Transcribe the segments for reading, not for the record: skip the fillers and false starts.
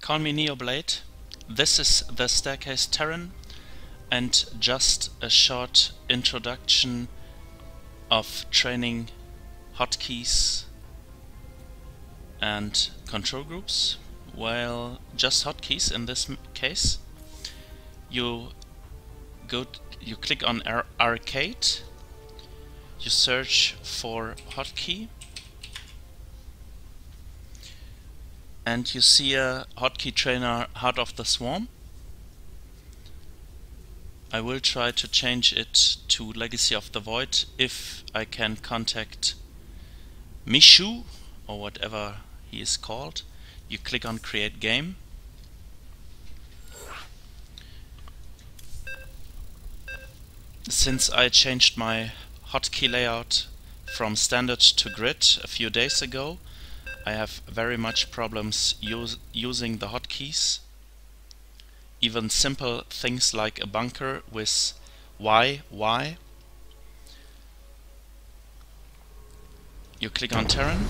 Call me Neoblade. This is the Staircase Terran, and just a short introduction of training hotkeys and control groups. Well, just hotkeys in this case. You click on Arcade, you search for hotkey, and you see a Hotkey-Trainer Heart of the Swarm. I will try to change it to Legacy of the Void if I can contact Mishu or whatever he is called. You click on Create Game. Since I changed my hotkey layout from standard to grid a few days ago, I have very much problems using the hotkeys. Even simple things like a bunker with Y. You click on Terran.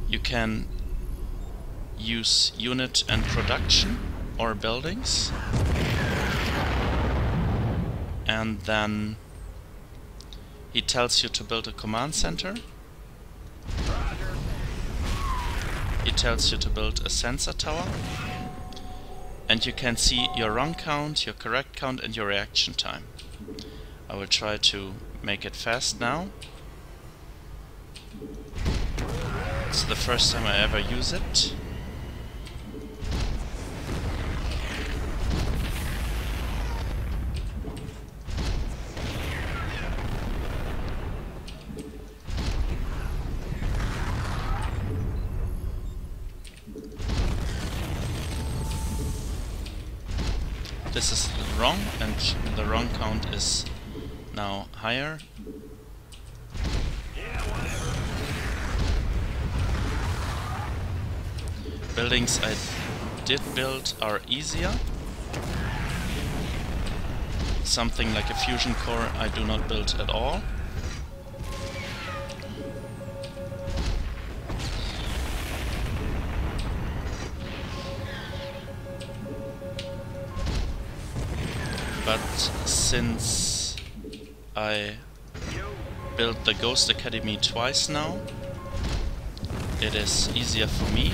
You can use unit and production or buildings. And then he tells you to build a command center. He tells you to build a sensor tower. And you can see your run count, your correct count, and your reaction time. I will try to make it fast now. It's the first time I ever use it. This is wrong, and the run count is now higher. Buildings I did build are easier. Something like a fusion core I do not build at all. But since I built the Ghost Academy twice now, it is easier for me.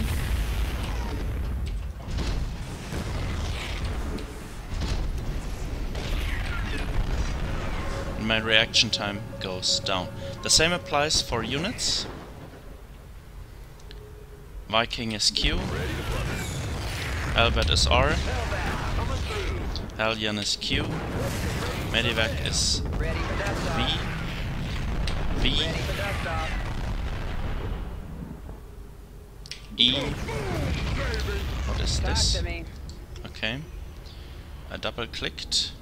And my reaction time goes down. The same applies for units. Viking is Q, Albert is R, Hellion is Q, Medivac is V, E. What is this? Okay. I double clicked.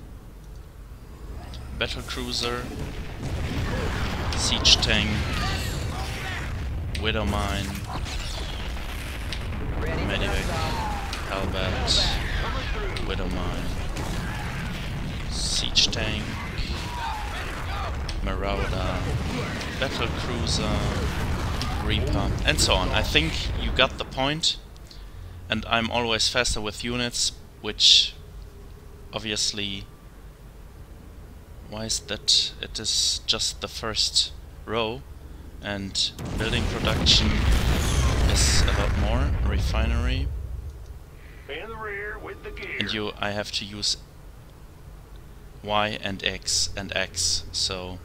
Battle Cruiser, Siege Tank, Widow Mine, Medivac, Albert, Widow Mine, Siege Tank, Marauder, Battle Cruiser, Reaper, and so on. I think you got the point, and I'm always faster with units, which obviously, why is that? It is just the first row, and building production is a lot more. Refinery, In the rear with the gear. and I have to use Y and X, so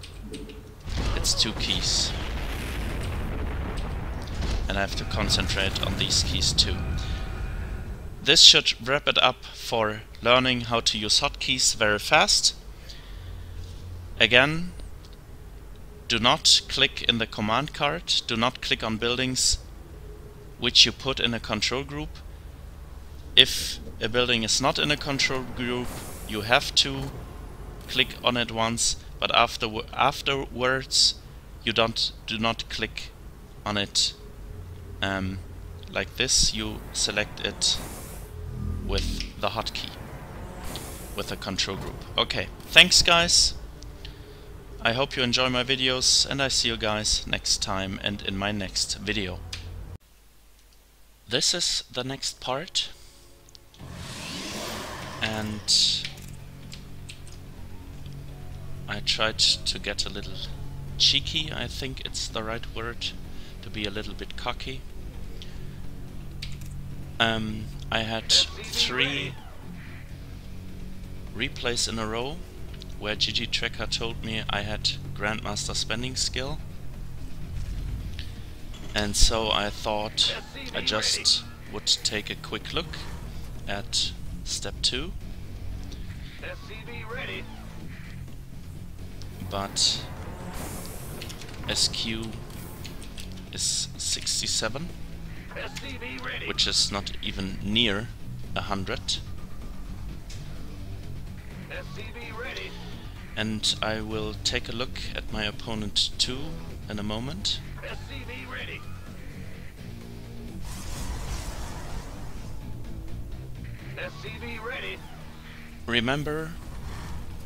it's two keys, and I have to concentrate on these keys too. This should wrap it up for learning how to use hotkeys very fast. Again, do not click in the command card, do not click on buildings which you put in a control group. If a building is not in a control group, you have to click on it once, but afterwards you do not click on it like this. You select it with the hotkey, with a control group. Okay, thanks guys. I hope you enjoy my videos, and I see you guys next time and in my next video. this is the next part, and I tried to get a little cheeky, I think it's the right word, to be a little bit cocky. I had 3 replays in a row where GGtracker told me I had Grandmaster spending skill, and so I thought I just would take a quick look at step 2. But SQ is 67, which is not even near 100. And I will take a look at my opponent too in a moment. Remember,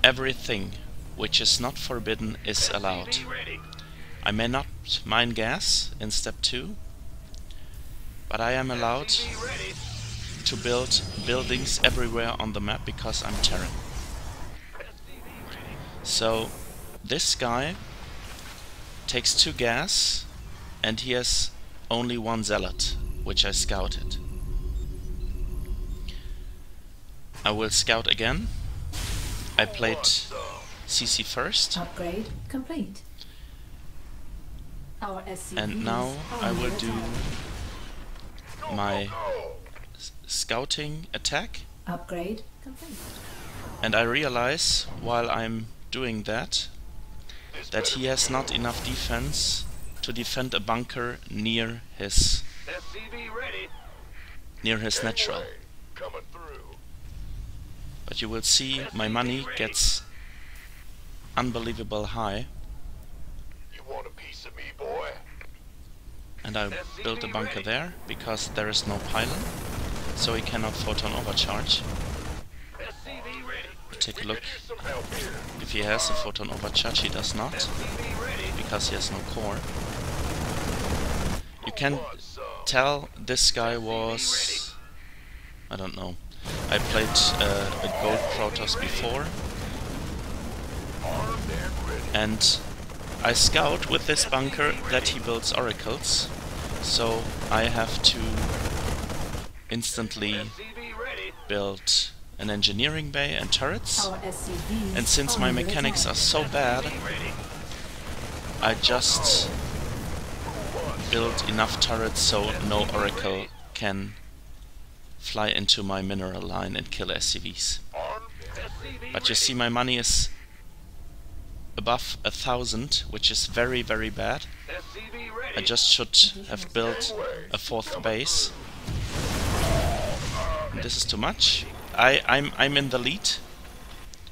everything which is not forbidden is allowed. I may not mine gas in step 2, but I am allowed to build buildings everywhere on the map because I'm Terran. So this guy takes 2 gas and he has only 1 zealot, which I scouted. I will scout again. I played CC first. Upgrade complete. Our SCVs And now I will do Go, my go, go. scouting attack. Upgrade complete. And I realize while I'm doing that This he has not enough defense to defend a bunker near his SCV ready. natural. Gangway coming through. But you will see my money gets unbelievable high, You want a piece of me, boy? and I built a bunker there because there is no pylon, so he cannot photon overcharge. SCV ready. Take a We look. could use some help here. If he has a photon overcharge, he does not, SCV ready. because he has no core. You can Want some? tell this guy was... I don't know. I played a gold Protoss before, Armed and ready. and I scout with this bunker that he builds oracles, so I have to instantly SCV ready. build an engineering bay and turrets. Our SCVs And since my under mechanics are attack. so bad, Ready. I just build enough turrets so no oracle can fly into my mineral line and kill SCVs. Armed. SCV But you see, my money is above 1,000, which is very, very bad. SCV ready. I just should have built a 4th base. And this is too much. I'm in the lead.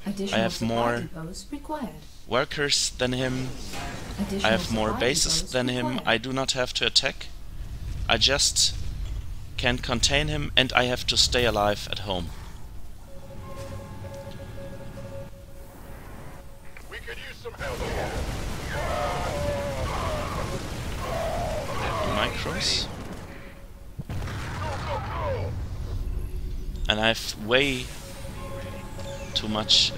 Additional I have more supply depots required. workers than him. Additional I have more supply bases depots than him. required. I do not have to attack. I just can contain him, and I have to stay alive at home. We could use some help here. Micros. Go, go, go. And I have way too much,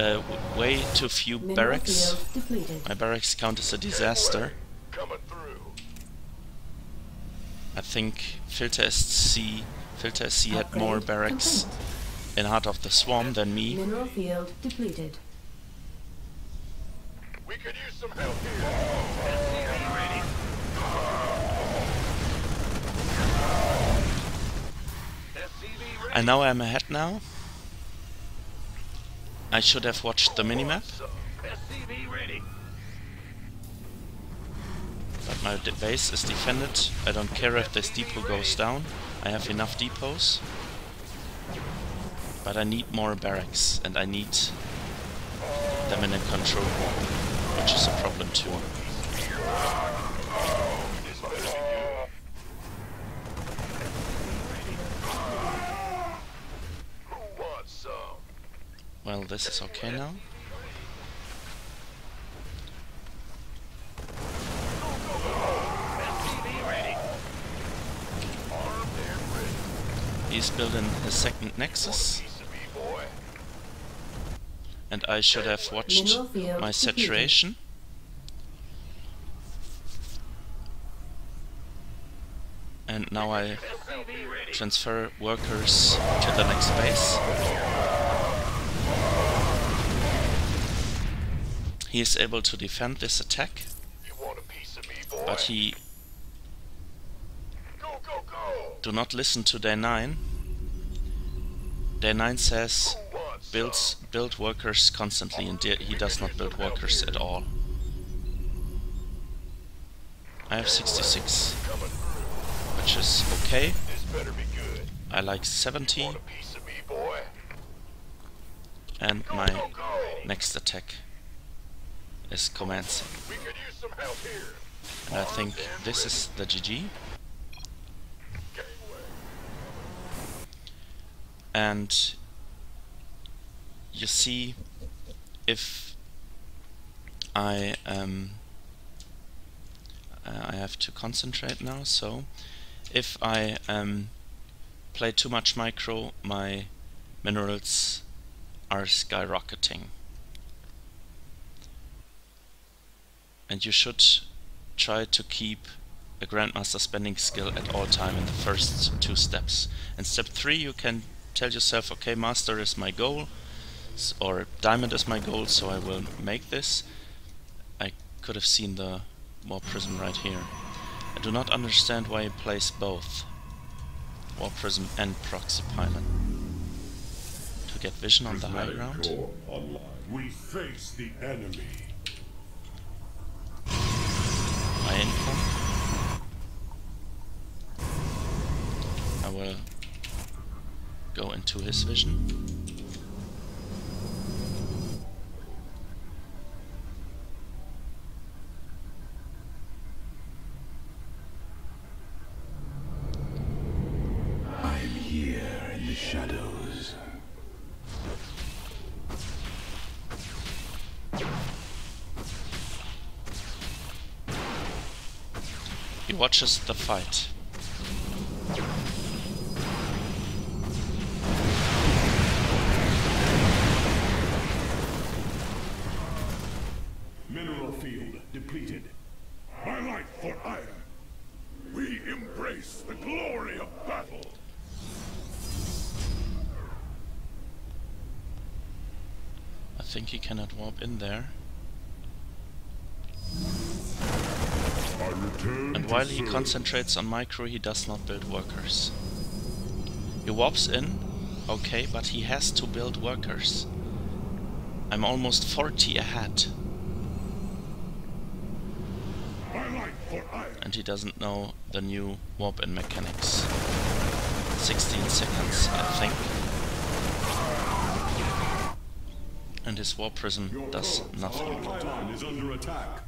way too few Mineral barracks. field depleted. My barracks count is a disaster. Coming through. I think Filter SC had more Upgrade barracks complete. in Heart of the Swarm than me. Mineral field depleted. We could use some help here. SCV ready. SCV ready. I know I'm ahead now. I should have watched the minimap, SCV ready. but my base is defended. I don't care if this depot goes down. I have enough depots. But I need more barracks, and I need them in a control room, which is a problem too. Who wants some? Well, this is okay now. SCV ready. Armed and ready. he's building his second nexus. And I should have watched Mineral field my depleted. saturation. And now I transfer workers to the next base. He is able to defend this attack, but he do not listen to Day 9. Day 9 says build workers constantly, and he does not build workers at all. I have 66, which is okay. I like 70, and my next attack is commencing. And I think this is the GG. And you see, if I have to concentrate now, so if I play too much micro, my minerals are skyrocketing. And you should try to keep a Grandmaster spending skill at all time in the first 2 steps. In step 3 you can tell yourself, okay, Master is my goal, or Diamond is my goal, so I will make this. I could have seen the Warp Prism right here. I do not understand why he plays both Warp Prism and Proxy Pylon. To get vision on the high ground. We face the enemy. My income. I will go into his vision. I'm here in the shadows. He watches the fight. Mineral field depleted. Highlight for iron. We embrace the glory of battle. I think he cannot warp in there. And while he concentrates on micro, he does not build workers. He warps in, okay, but he has to build workers. I'm almost 40 ahead. And he doesn't know the new warp-in mechanics. 16 seconds, I think. And his warp prism does nothing. Is under attack.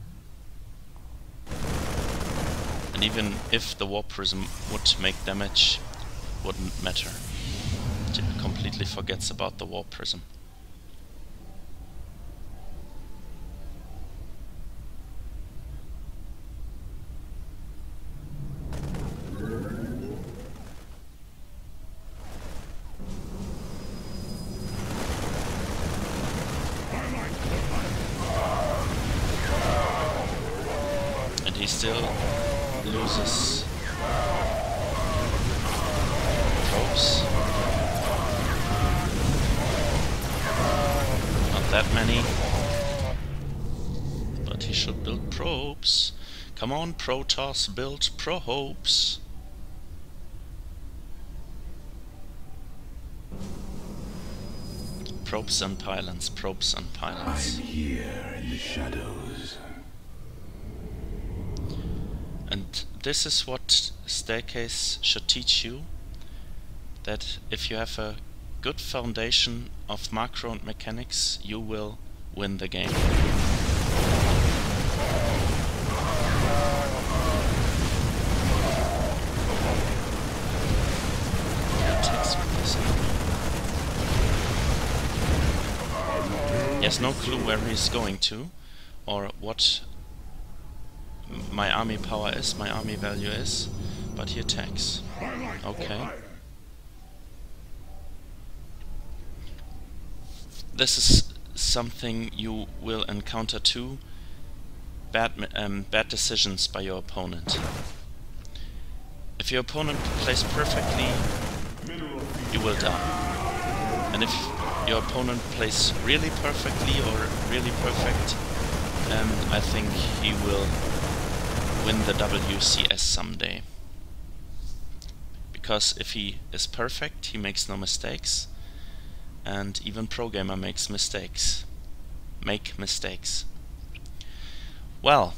And even if the warp prism would make damage, wouldn't matter. It completely forgets about the warp prism. And he still loses probes. Not that many. But he should build probes. Come on, Protoss, build probes. Probes and pylons, probes and pylons. I'm here in the shadows. And this is what Staircase should teach you, that if you have a good foundation of macro and mechanics, you will win the game. He has no clue where he's going to, or what my army power is, my army value is, but he attacks. Okay. this is something you will encounter too. Bad decisions by your opponent. If your opponent plays perfectly, you will die. And if your opponent plays really perfectly or really perfect, I think he will win the WCS someday. Because if he is perfect, he makes no mistakes, and even pro gamer makes mistakes. Well,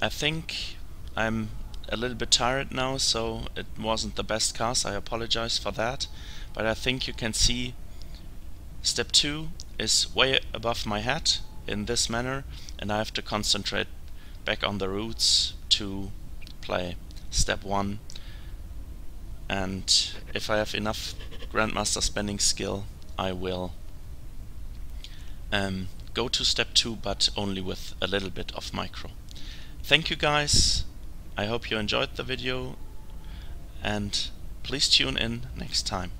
I think I'm a little bit tired now, so it wasn't the best cast. I apologize for that, but I think you can see step 2 is way above my head in this manner, and I have to concentrate back on the roots to play step 1. And if I have enough Grandmaster spending skill, I will go to step 2, but only with a little bit of micro. Thank you guys, I hope you enjoyed the video, and please tune in next time.